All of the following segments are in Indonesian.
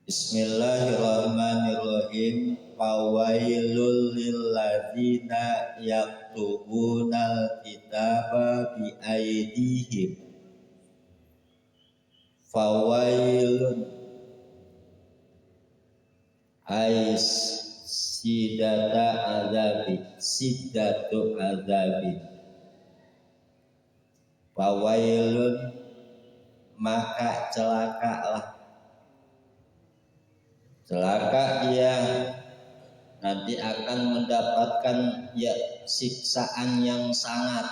Bismillahirrahmanirrahim. Fawailul lilladzina yaktubunal kitaba bi aydihim. Fawailun ais siddatu azabi. Fawailun maka celaka dia nanti akan mendapatkan siksaan yang sangat.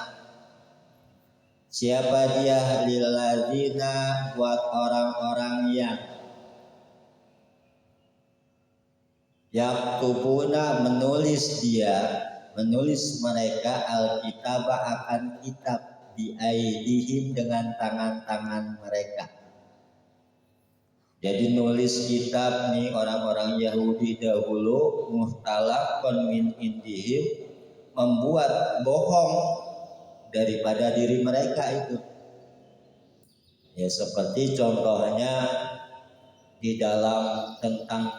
Siapa dia? Lilladzina, buat orang-orang yang yaktubuna, menulis mereka alkitabah akan kitab biaidihim dengan tangan-tangan mereka. Jadi nulis kitab nih orang-orang Yahudi dahulu, muhtalaqan min indihim, membuat bohong daripada diri mereka itu. Ya seperti contohnya di dalam tentang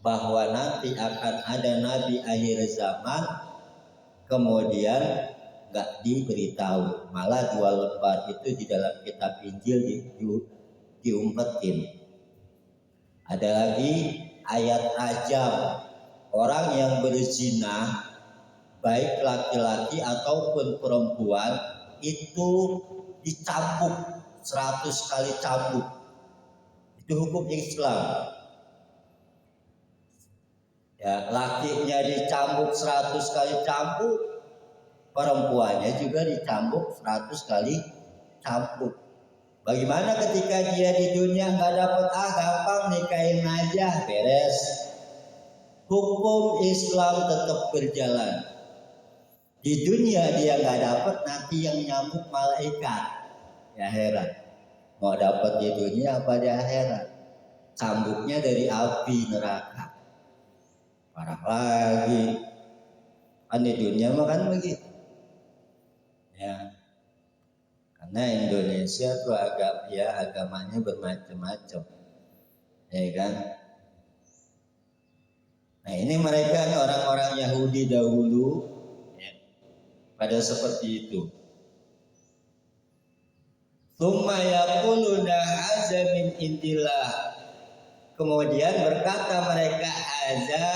bahwa nanti akan ada nabi akhir zaman, kemudian nggak diberitahu, malah 2 lembar itu di dalam kitab Injil diumpetin. Ada lagi ayat rajam, orang yang berzina baik laki-laki ataupun perempuan itu dicambuk 100 kali cambuk. Itu hukum Islam. Ya, lakinya dicambuk 100 kali cambuk, perempuannya juga dicambuk 100 kali cambuk. Bagaimana ketika dia di dunia nggak dapat gampang nikahin aja beres. Hukum Islam tetap berjalan. Di dunia dia nggak dapat, nanti yang nyambuk malaikat. Ya heran. Mau dapat di dunia apa di akhirat? Cambuknya dari api neraka. Parah lagi. Kan di dunia mah kan begitu. Ya. Karena Indonesia tuh agamanya bermacam-macam. Ya kan? Nah, ini mereka nih orang-orang Yahudi dahulu pada seperti itu. Tsumma yaquluna hadza min indillah. Kemudian berkata mereka, hadza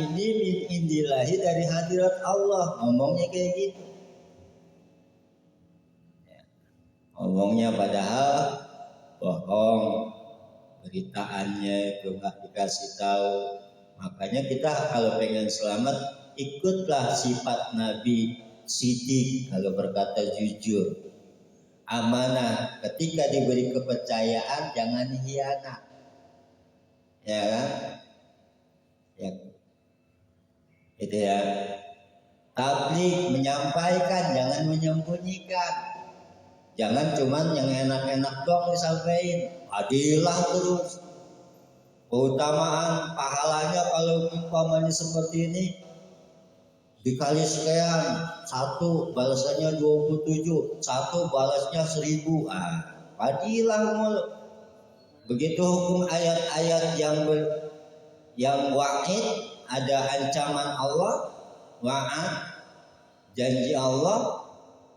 ini min indillahi, dari hadirat Allah. Ngomongnya kayak gitu. Ngomongnya padahal bohong, beritaannya itu nggak dikasih tahu. Makanya kita kalau pengen selamat, ikutlah sifat Nabi Siddiq, kalau berkata jujur, amanah, ketika diberi kepercayaan jangan hianat, ya kan? Ya, itu ya. Tabligh, menyampaikan, jangan menyembunyikan. Jangan cuman yang enak-enak doang disampaikan. Adilah terus. Keutamaan pahalanya kalau umpamanya seperti ini dikali sekian, 1 balasannya 27, 1 balasnya 1000. Adilah mulu. Begitu hukum ayat-ayat yang wa'id, ada ancaman Allah, wa'ad, janji Allah,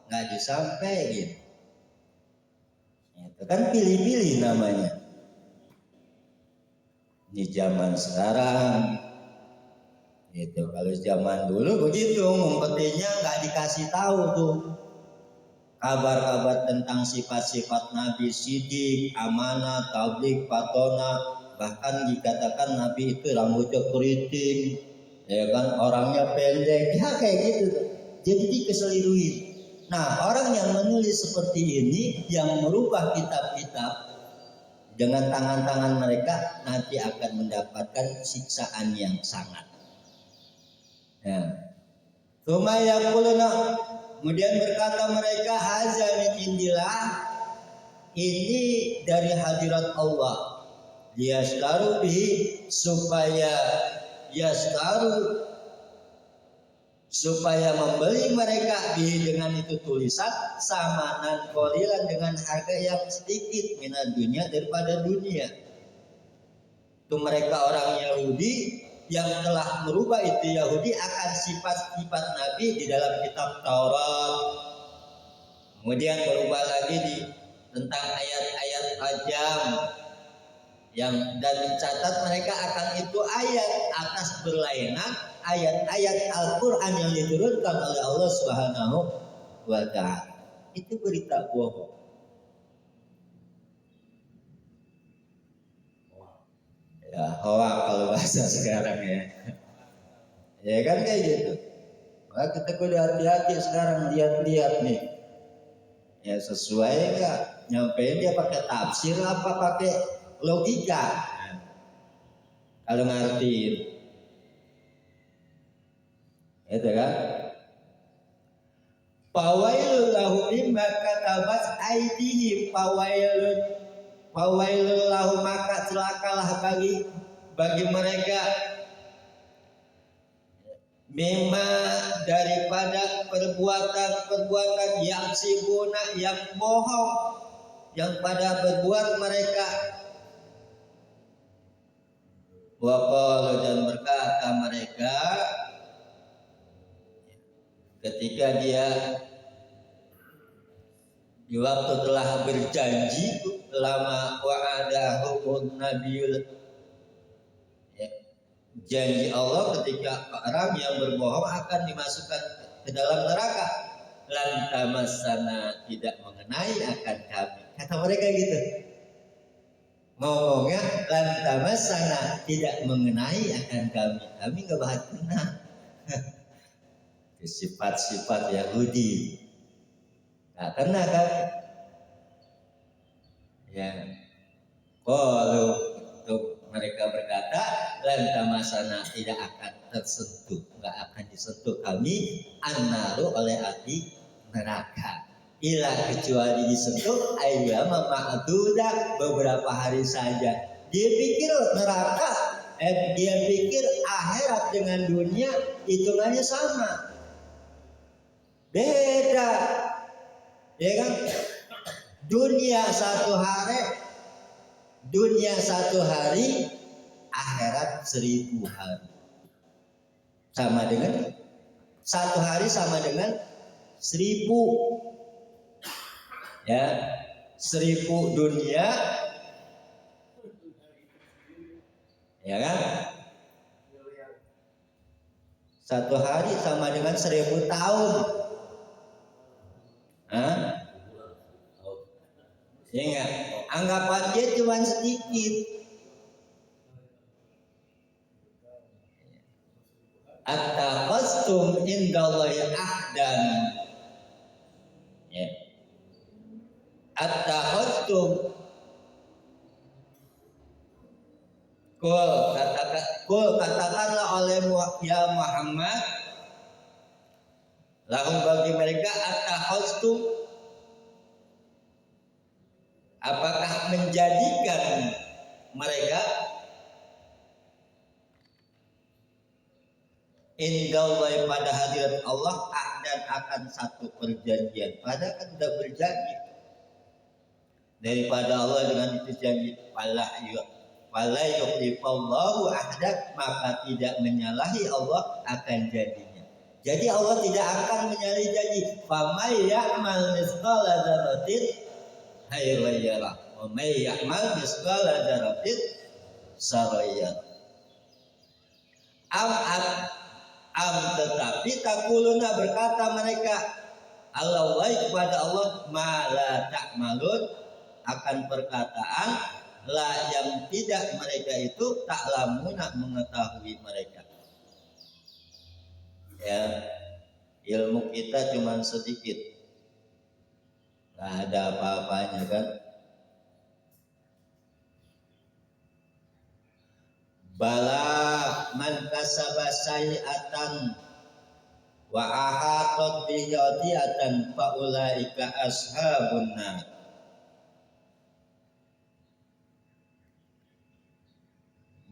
nggak disampaikan. Itu kan pilih-pilih namanya. Ini zaman sekarang. Itu kalau zaman dulu begitu, ngumpetinnya nggak dikasih tahu tuh. Kabar-kabar tentang sifat-sifat Nabi Siddiq, amanah, tabligh, fatona, bahkan dikatakan Nabi itu rambutnya keriting, ya kan, orangnya pendek, ya kayak gitu tuh. Jadi dikeseliruin. Nah, orang yang menulis seperti ini, yang merubah kitab-kitab dengan tangan-tangan mereka, nanti akan mendapatkan siksaan yang sangat. Ya. Kemudian berkata mereka, hadza min indillah, ini dari hadirat Allah. Yastaru bihi, supaya membeli mereka bihi, dengan itu tulisan, samanan qalilan, dengan harga yang sedikit, minan dunia, daripada dunia. Itu mereka orang Yahudi yang telah merubah itu Yahudi akan sifat-sifat Nabi di dalam kitab Taurat. Kemudian berubah lagi tentang ayat-ayat tajam yang dan mencatat mereka akan itu ayat atas berlainan ayat-ayat Al-Quran yang diturunkan oleh Allah Subhanahu wa Ta'ala. Itu berita bohong. Ya, hoak kalau bahasa sekarang ya. Ya kan kayak gitu. Maka kita kudu hati-hati sekarang lihat-lihat nih. Ya sesuai enggak? Nyampein dia pakai tafsir apa pakai logika? Nah, kalau ngertiin. Itu kan? Fawailul lahum mimma katabat aydihim fawailul lahum maka celakalah bagi mereka mimma daripada perbuatan yang sibuna yang bohong yang pada berbuat mereka. Wa qalu dan berkata mereka ketika dia di waktu telah berjanji lama wa'adahumun nabiyul ya, janji Allah ketika orang yang berbohong akan dimasukkan ke dalam neraka lan tamassana tidak mengenai akan kami kata mereka gitu ngomongnya lan tamassana tidak mengenai akan kami nggak bahas kena sifat-sifat Yahudi nggak kena kan ya kalau mereka berkata lan tamasana tidak akan tersentuh nggak akan disentuh kami annaru oleh api neraka ila kecuali disentuh ayyam ma'dudah beberapa hari saja dia pikir neraka dia pikir akhirat dengan dunia hitungannya sama beda ya kan dunia satu hari akhirat 1000 hari sama dengan satu hari sama dengan 1000 ya 1000 dunia ya kan satu hari sama dengan 1000 tahun. Hah? Ya enggak? Anggapan dia cuma sedikit. At-taqastum indallahi ahdan. Ya. At-taqastum katakanlah oleh ya Muhammad lahum bagi mereka at-taqastum apakah menjadikan mereka indallahi pada hadirat Allah ahdan akan satu perjanjian padahal kan sudah berjanji daripada Allah dengan itu janji wala yukhlifallahu ahdak maka tidak menyalahi Allah akan janjinya. Jadi Allah tidak akan menyalahi janji. Famay ya'mal misqala dzarratin khairan yarah wa may ya'mal misqala dzarratin syarran yarah. Am tetapi takuluna berkata mereka Allah kepada Allah ma la ta'malun akan perkataan lah yang tidak mereka itu tak lamuna mengetahui mereka ya ilmu kita cuma sedikit nggak ada apa-apanya kan bala man kasaba sayi'atan wa ahatat bi yadiatan fa ulaika ashabun nar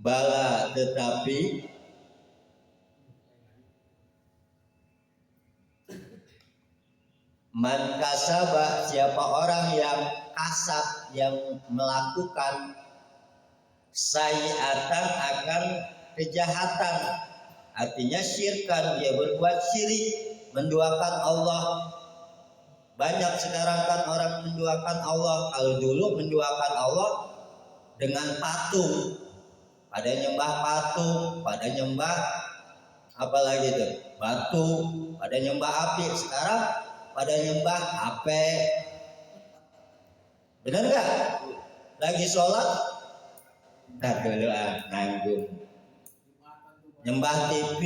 bala tetapi man kasaba siapa orang yang kasab yang melakukan sayiatan akan kejahatan, artinya syirkan, dia berbuat syirik, menduakan Allah. Banyak sekarang kan orang menduakan Allah. Kalau dulu menduakan Allah dengan patung, pada nyembah patung, pada nyembah apalagi itu batu, pada nyembah api. Sekarang pada nyembah HP. Benar nggak? Lagi sholat, ntar dulu nanggung. Nyembah TV,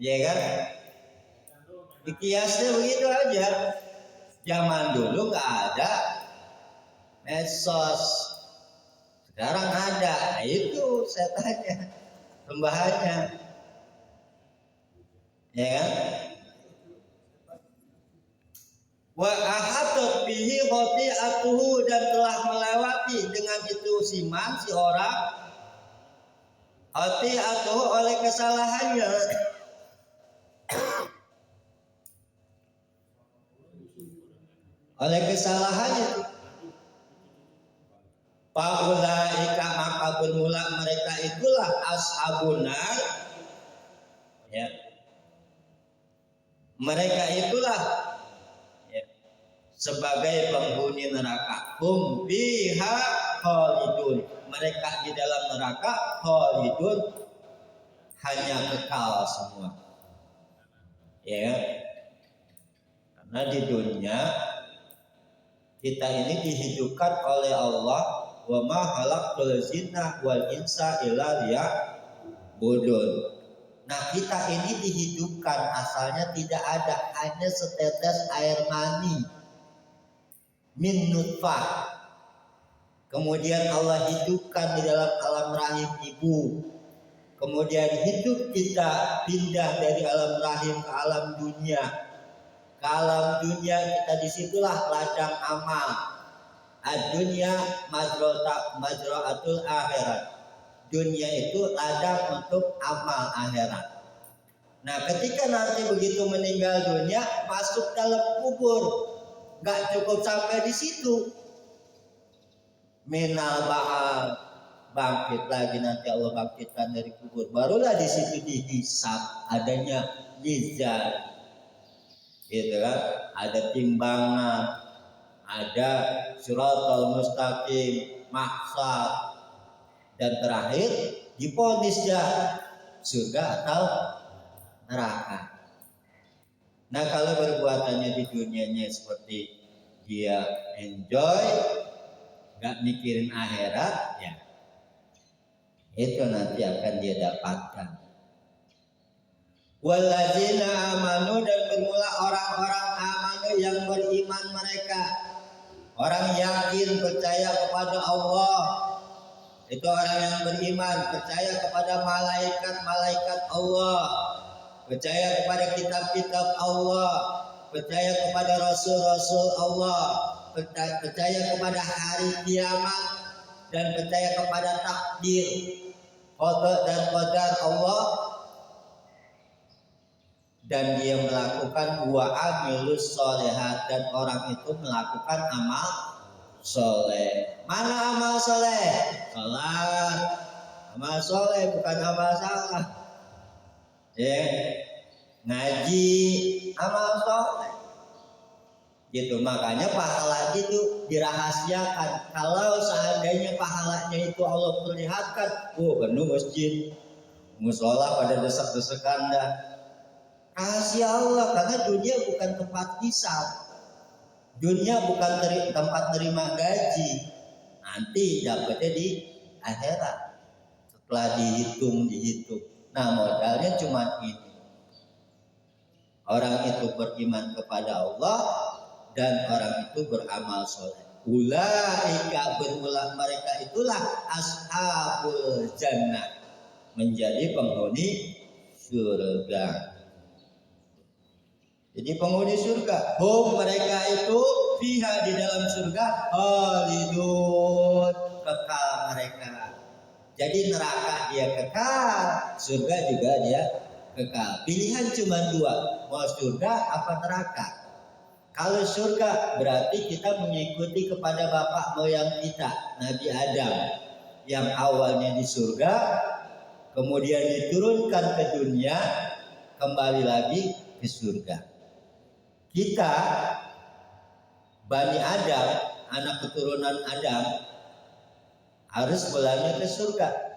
ya kan? Dikiasnya begitu aja. Zaman dulu nggak ada medsos, sekarang ada. Nah, itu setannya, sembahannya, ya kan? Wa ahatat bihi khati'atuhu, dan telah melewati dengan itu si orang khati'atuhu oleh kesalahannya. Oleh kesalahannya. Faulaika, maka bermula mereka itulah ashabun nar, ya. Mereka itulah, ya, sebagai penghuni neraka. Hum biha khalidun, mereka di dalam neraka khalidun, hanya kekal semua, ya. Karena di dunia kita ini dihidupkan oleh Allah, wa ma khalaqtul jinna wal insa illa liya'budun. Nah, kita ini dihidupkan, asalnya tidak ada, hanya setetes air mani min nutfah. Kemudian Allah hidupkan di dalam alam rahim ibu. Kemudian hidup kita pindah dari alam rahim ke alam dunia. Ke alam dunia kita, disitulah ladang amal. Ad-dunya mazra'atul akhirat. Dunia itu ladang untuk amal akhirat. Nah, ketika nanti begitu meninggal dunia, masuk dalam kubur, nggak cukup sampai di situ. Minal ba'al, bangkit lagi, nanti Allah bangkitkan dari kubur. Barulah di situ dihisab, adanya mizan. Gitu kan, ada timbangan, ada siratal mustaqim, mahsyar, dan terakhir divonis surga atau neraka. Nah, kalau perbuatannya di dunianya seperti dia enjoy, gak mikirin akhirat, ya itu nanti akan dia dapatkan. Walladzina amanu, dan bermula orang-orang amanu yang beriman mereka, orang yakin percaya kepada Allah. Itu orang yang beriman, percaya kepada malaikat-malaikat Allah, percaya kepada kitab-kitab Allah, percaya kepada rasul-rasul Allah, percaya kepada hari kiamat, dan percaya kepada takdir, qada dan qadar Allah. Dan dia melakukan wa amilus sholehat, dan orang itu melakukan amal soleh. Mana amal soleh? Salat. Amal soleh bukan amal salah. Ya, ngaji amal soleh. Gitu, makanya pahala itu dirahasiakan. Kalau seandainya pahalanya itu Allah perlihatkan, penuh masjid, musola pada desak-desakan dah. Rahasia Allah, karena dunia bukan tempat hisab, dunia bukan tempat terima gaji. Nanti dapatnya di akhirat setelah dihitung. Nah, modalnya cuma ini. Orang itu beriman kepada Allah dan orang itu beramal soleh. Ulaika, bermula mereka itulah ashabul jannah, menjadi penghuni surga. Jadi penghuni surga, mereka itu fiha, di dalam surga, khalidun, kekal mereka. Jadi neraka dia kekal, surga juga dia kekal. Pilihan cuma dua, mau surga apa neraka. Kalau surga berarti kita mengikuti kepada bapak moyang kita, Nabi Adam, yang awalnya di surga, kemudian diturunkan ke dunia, kembali lagi ke surga. Kita, Bani Adam, anak keturunan Adam, harus belanja ke surga.